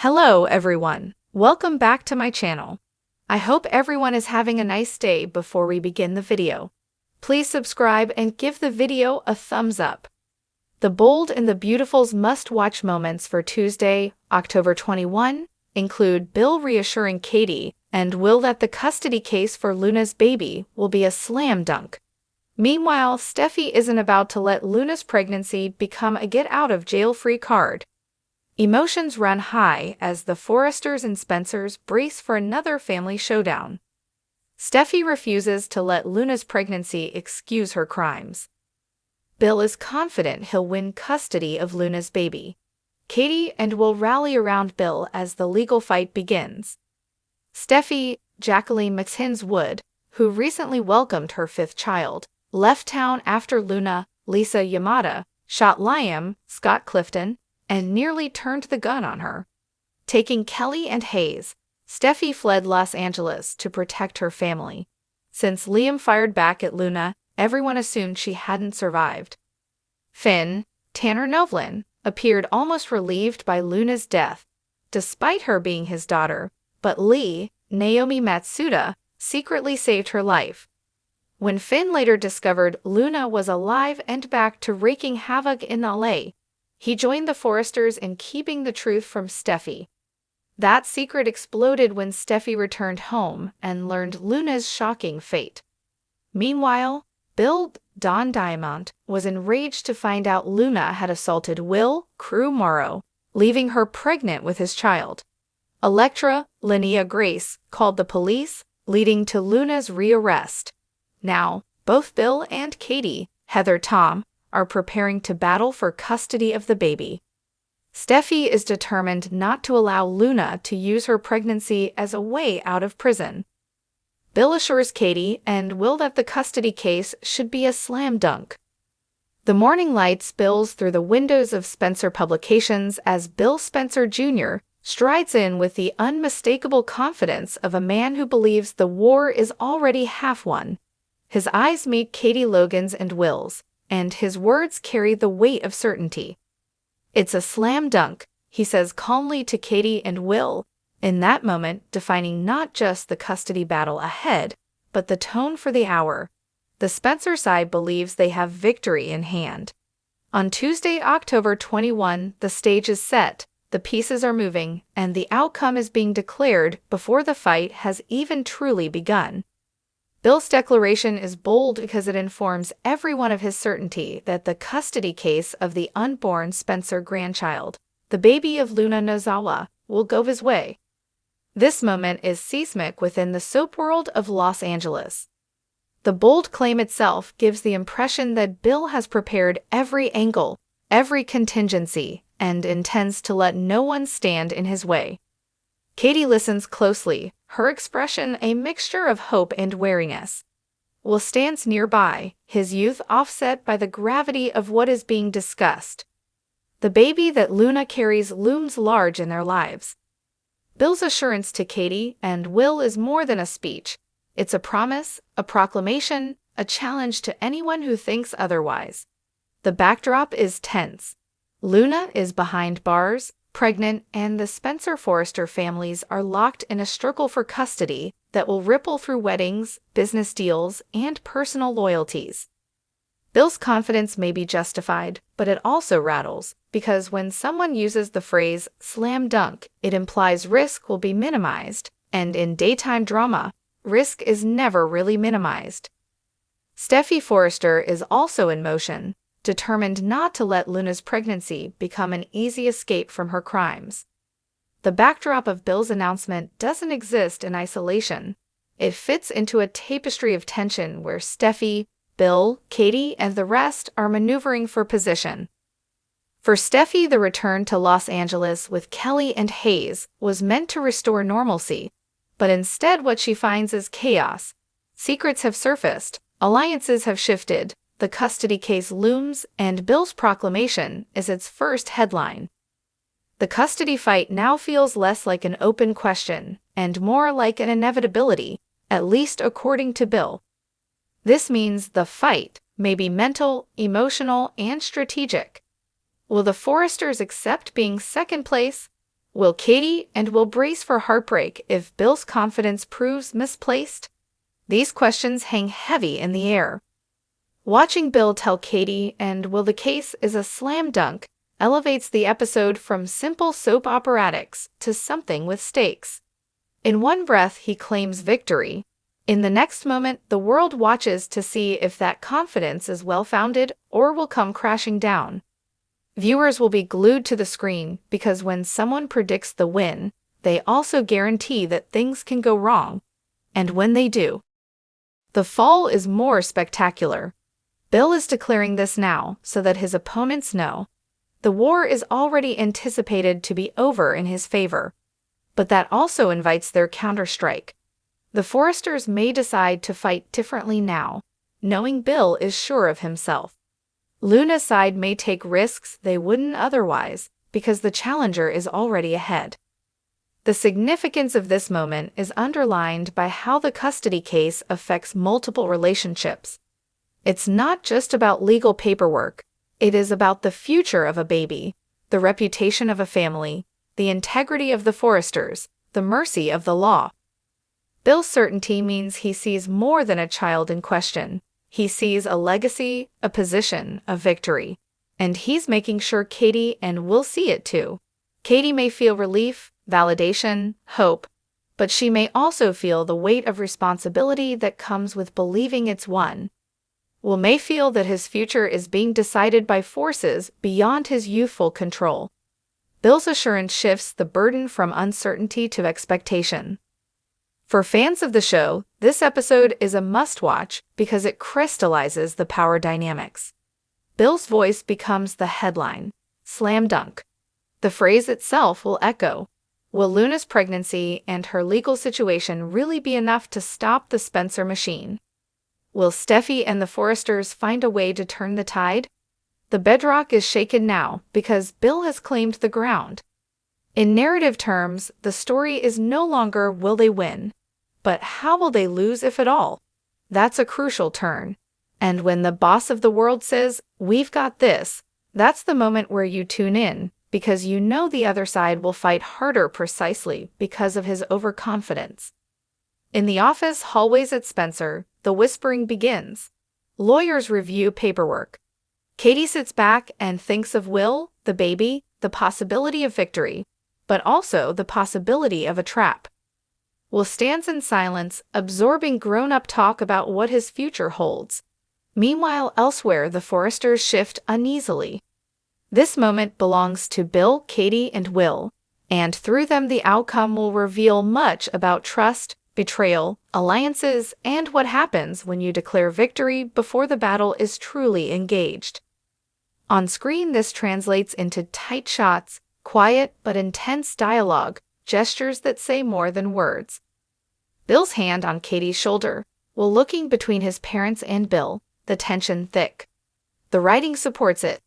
Hello, everyone. Welcome back to my channel. I hope everyone is having a nice day. Before we begin the video, please subscribe and give the video a thumbs up. The Bold and the Beautiful's must-watch moments for Tuesday, October 21, include Bill reassuring Katie and Will that the custody case for Luna's baby will be a slam dunk. Meanwhile, Steffi isn't about to let Luna's pregnancy become a get-out-of-jail-free card. Emotions run high as the Forresters and Spencers brace for another family showdown. Steffi refuses to let Luna's pregnancy excuse her crimes. Bill is confident he'll win custody of Luna's baby. Katie and Will rally around Bill as the legal fight begins. Steffi, Jacqueline McTins Wood, who recently welcomed her fifth child, left town after Luna, Lisa Yamada, shot Liam, Scott Clifton, and nearly turned the gun on her. Taking Kelly and Hayes, Steffi fled Los Angeles to protect her family. Since Liam fired back at Luna, everyone assumed she hadn't survived. Finn, Tanner Novlin, appeared almost relieved by Luna's death, despite her being his daughter, but Lee, Naomi Matsuda, secretly saved her life. When Finn later discovered Luna was alive and back to wreaking havoc in LA, he joined the Forresters in keeping the truth from Steffi. That secret exploded when Steffi returned home and learned Luna's shocking fate. Meanwhile, Bill, Don Diamond, was enraged to find out Luna had assaulted Will Crew Morrow, leaving her pregnant with his child. Electra, Linnea Grace, called the police, leading to Luna's rearrest. Now, both Bill and Katie, Heather Tom, are preparing to battle for custody of the baby. Steffi is determined not to allow Luna to use her pregnancy as a way out of prison. Bill assures Katie and Will that the custody case should be a slam dunk. The morning light spills through the windows of Spencer Publications as Bill Spencer Jr. strides in with the unmistakable confidence of a man who believes the war is already half won. His eyes meet Katie Logan's and Will's, and his words carry the weight of certainty. "It's a slam dunk," he says calmly to Katie and Will, in that moment defining not just the custody battle ahead, but the tone for the hour. The Spencer side believes they have victory in hand. On Tuesday, October 21, the stage is set, the pieces are moving, and the outcome is being declared before the fight has even truly begun. Bill's declaration is bold because it informs everyone of his certainty that the custody case of the unborn Spencer grandchild, the baby of Luna Nozawa, will go his way. This moment is seismic within the soap world of Los Angeles. The bold claim itself gives the impression that Bill has prepared every angle, every contingency, and intends to let no one stand in his way. Katie listens closely, her expression a mixture of hope and wariness. Will stands nearby, his youth offset by the gravity of what is being discussed. The baby that Luna carries looms large in their lives. Bill's assurance to Katie and Will is more than a speech. It's a promise, a proclamation, a challenge to anyone who thinks otherwise. The backdrop is tense. Luna is behind bars, pregnant, and the Spencer Forrester families are locked in a struggle for custody that will ripple through weddings, business deals, and personal loyalties. Bill's confidence may be justified, but it also rattles, because when someone uses the phrase slam dunk, it implies risk will be minimized, and in daytime drama, risk is never really minimized. Steffi Forrester is also in motion, determined not to let Luna's pregnancy become an easy escape from her crimes. The backdrop of Bill's announcement doesn't exist in isolation. It fits into a tapestry of tension where Steffi, Bill, Katie, and the rest are maneuvering for position. For Steffi, the return to Los Angeles with Kelly and Hayes was meant to restore normalcy, but instead what she finds is chaos. Secrets have surfaced, alliances have shifted, the custody case looms, and Bill's proclamation is its first headline. The custody fight now feels less like an open question and more like an inevitability, at least according to Bill. This means the fight may be mental, emotional, and strategic. Will the Forresters accept being second place? Will Katie and Will brace for heartbreak if Bill's confidence proves misplaced? These questions hang heavy in the air. Watching Bill tell Katie and Will the case is a slam dunk elevates the episode from simple soap operatics to something with stakes. In one breath, he claims victory. In the next moment, the world watches to see if that confidence is well-founded or will come crashing down. Viewers will be glued to the screen because when someone predicts the win, they also guarantee that things can go wrong. And when they do, the fall is more spectacular. Bill is declaring this now so that his opponents know. The war is already anticipated to be over in his favor. But that also invites their counterstrike. The Forresters may decide to fight differently now, knowing Bill is sure of himself. Luna's side may take risks they wouldn't otherwise, because the challenger is already ahead. The significance of this moment is underlined by how the custody case affects multiple relationships. It's not just about legal paperwork, it is about the future of a baby, the reputation of a family, the integrity of the Forresters, the mercy of the law. Bill's certainty means he sees more than a child in question. He sees a legacy, a position, a victory. And he's making sure Katie and Will see it too. Katie may feel relief, validation, hope, but she may also feel the weight of responsibility that comes with believing it's won. Will may feel that his future is being decided by forces beyond his youthful control. Bill's assurance shifts the burden from uncertainty to expectation. For fans of the show, this episode is a must-watch because it crystallizes the power dynamics. Bill's voice becomes the headline, slam dunk. The phrase itself will echo. Will Luna's pregnancy and her legal situation really be enough to stop the Spencer machine? Will Steffi and the Forresters find a way to turn the tide? The bedrock is shaken now because Bill has claimed the ground. In narrative terms, the story is no longer will they win, but how will they lose if at all? That's a crucial turn. And when the boss of the world says, "We've got this," that's the moment where you tune in, because you know the other side will fight harder precisely because of his overconfidence. In the office hallways at Spencer, the whispering begins. Lawyers review paperwork. Katie sits back and thinks of Will, the baby, the possibility of victory, but also the possibility of a trap. Will stands in silence, absorbing grown-up talk about what his future holds. Meanwhile, elsewhere, the Forresters shift uneasily. This moment belongs to Bill, Katie, and Will, and through them the outcome will reveal much about trust, betrayal, alliances, and what happens when you declare victory before the battle is truly engaged. On screen, this translates into tight shots, quiet but intense dialogue, gestures that say more than words. Bill's hand on Katie's shoulder, Will looking between his parents and Bill, the tension thick. The writing supports it.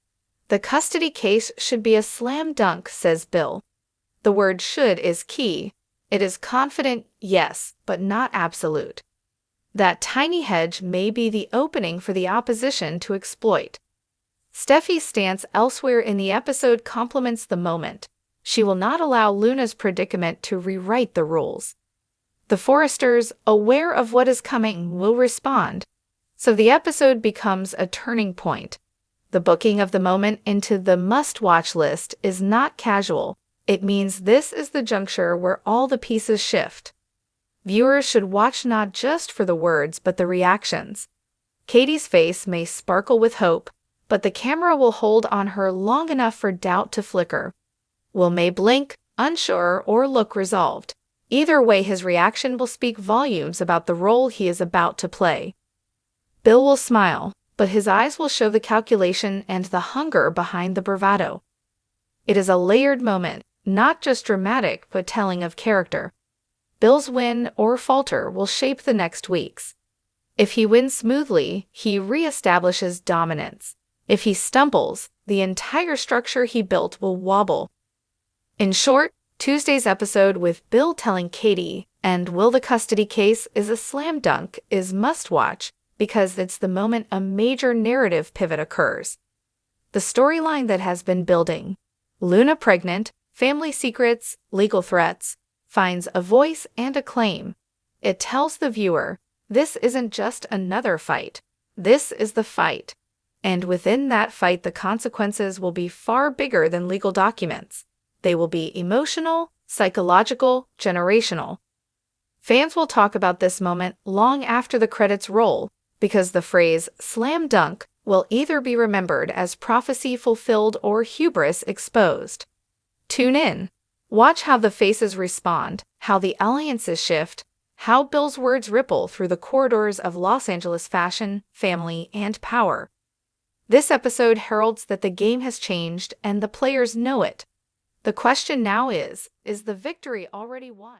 The custody case should be a slam dunk, says Bill. The word should is key. It is confident, yes, but not absolute. That tiny hedge may be the opening for the opposition to exploit. Steffi's stance elsewhere in the episode complements the moment. She will not allow Luna's predicament to rewrite the rules. The Forresters, aware of what is coming, will respond. So the episode becomes a turning point. The booking of the moment into the must-watch list is not casual. It means this is the juncture where all the pieces shift. Viewers should watch not just for the words but the reactions. Katie's face may sparkle with hope, but the camera will hold on her long enough for doubt to flicker. Will may blink, unsure, or look resolved. Either way, his reaction will speak volumes about the role he is about to play. Bill will smile, but his eyes will show the calculation and the hunger behind the bravado. It is a layered moment, not just dramatic but telling of character. Bill's win or falter will shape the next weeks. If he wins smoothly, he reestablishes dominance. If he stumbles, the entire structure he built will wobble. In short, Tuesday's episode with Bill telling Katie and Will the custody case is a slam dunk is must-watch because it's the moment a major narrative pivot occurs. The storyline that has been building, Luna pregnant, family secrets, legal threats, finds a voice and a claim. It tells the viewer, this isn't just another fight. This is the fight. And within that fight, the consequences will be far bigger than legal documents. They will be emotional, psychological, generational. Fans will talk about this moment long after the credits roll, because the phrase slam dunk will either be remembered as prophecy fulfilled or hubris exposed. Tune in. Watch how the faces respond, how the alliances shift, how Bill's words ripple through the corridors of Los Angeles fashion, family, and power. This episode heralds that the game has changed and the players know it. The question now is the victory already won?